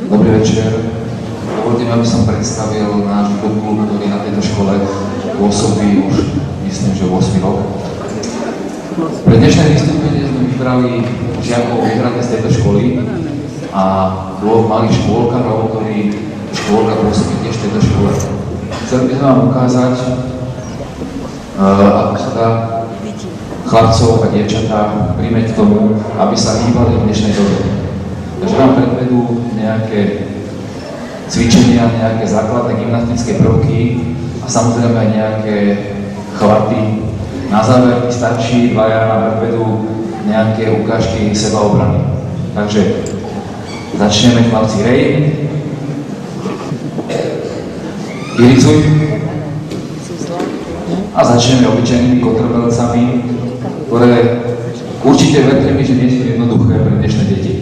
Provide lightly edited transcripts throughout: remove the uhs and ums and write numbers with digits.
Dobrý večer. Dovolte mi, aby som predstavil náš klub, ktorý na tejto škole pôsobí už, myslím, že 8 rok. Pre dnešné vystúpenie sme vybrali žiakov vybraných z tejto školy a dvoch malých škôlkarov, ktorí škôlka pôsobí tiež v tejto škole. Chcel by som vám ukázať, ako sa dá chlapcov a dievčatá príjmeť k tomu, aby sa hýbali v dnešnej dobe. Takže vám predvedú nejaké cvičenia, nejaké základné gymnastické prvky a samozrejme aj nejaké chvaty. Na záver stačí dvaja nám predvedú nejaké ukážky sebaobrany. Takže začneme, chlapci. Rej. Iricuj. A začneme obyčajnými kotrmelcami, ktoré určite verte mi, že nie sú jednoduché pre dnešné deti.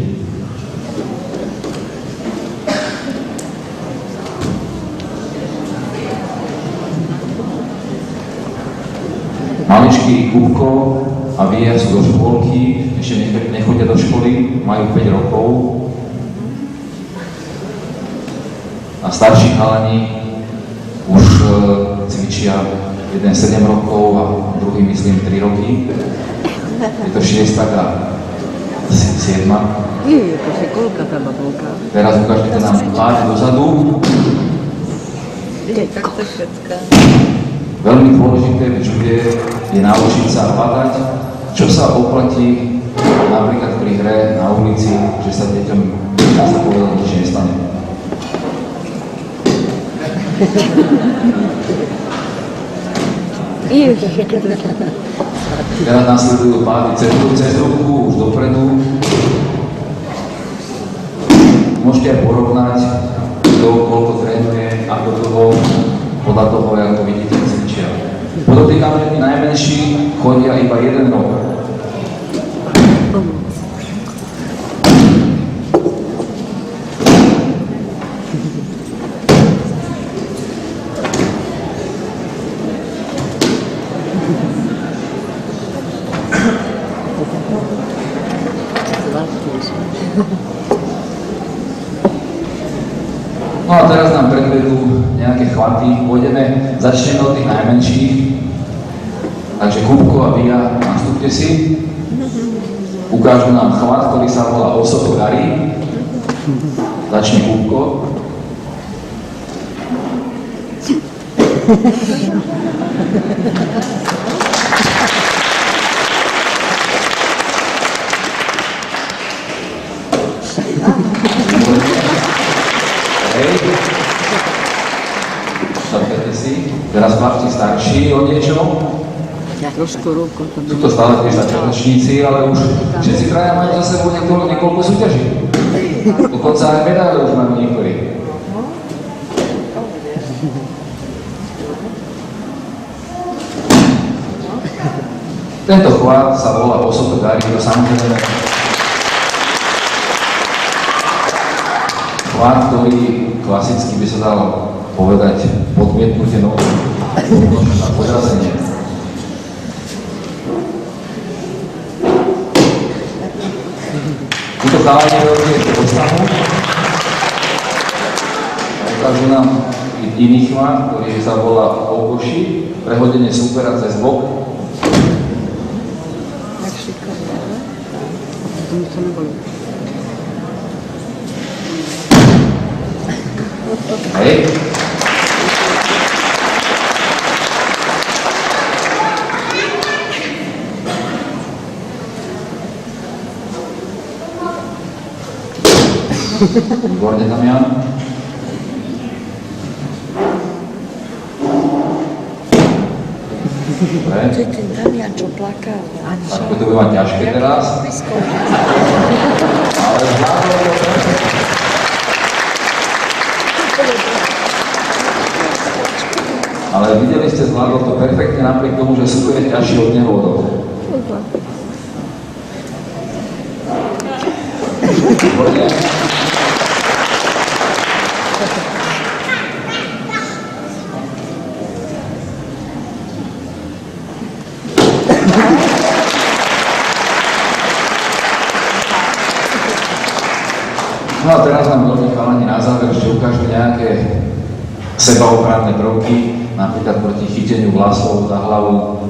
Maličký Kupko a Via sú do škôlky, ešte nechodia do školy, majú 5 rokov. A starší chalani už cvičia, jeden 7 rokov a druhý myslím 3 roky. Je to 6 a 7. Je to školka tá babulka. Teraz ukážete nám páť dozadu. Tak to všetko. Veľmi dôležité v jude je naučiť sa padať, čo sa oplatí napríklad pri hre na ulici, že sa deťom, dá sa povedať, nič nestane. Teraz následujú pády cez ruku, už dopredu. Môžete aj porovnať, kto koľko trénuje, ako dlho, podľa toho, ako vidíte, cvičia. Podotýkam, že tí najmenší chodia iba 1 rok. No a teraz nám predvedú nejaké chvaty, začneme od tých najmenších. Takže Kupko a Via, nastúpte si. Ukážu nám chvat, ktorý sa volá Osoto Gari. Začne Kupko. Zapnete si. Teraz chlapci starší o niečo. Trošku ruku. Sú to stále tiež začiatočníci, ale už všetci traja majú za sebou niekoľko súťaží. Dokonca aj medaile už majú niektorí. Tento chvat sa volá Osoto Gari, to samozrejme chvat, ktorý klasicky by sa dal povedať podmietnutie nohou na podrazenie. Títo chalani robí ešte postavu. Ukážu nám iný chvat, ktorý sa volá Okoši, prehodenie supera cez bok. Tak šikovné, ne? To mi to nebolo. Hej. Výborne, Damian. Dobre. To je ten Damian, čo plakal. Tak to bude mať ťažké teraz. Ale zvládol to perfektne. Ale videli ste, zvládol to perfektne napriek tomu, že super je ťažší od neho odol. Výborne. No a teraz nám veľmi chalani sebaopravné prvky, napríklad proti chyteniu vlasov za hlavu.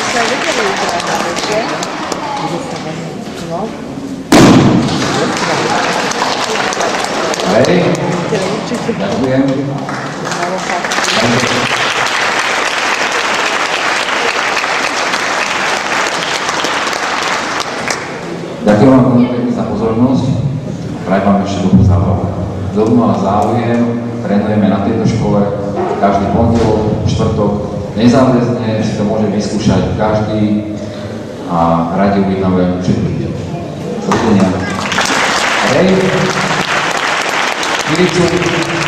Sa vedeli uhrávať, že? No, Hej, teda určite ďakujem. malo fakt. Ďakujem vám veľmi pekne za pozornosť. Prajem vám ešte dobrú zábavu. Kto má záujem, trénujeme na tejto škole každý pondelok, štvrtok. Nezáväzne si to môže vyskúšať každý a radi uvítame všetkých. Dovidenia. Hej, Filicu.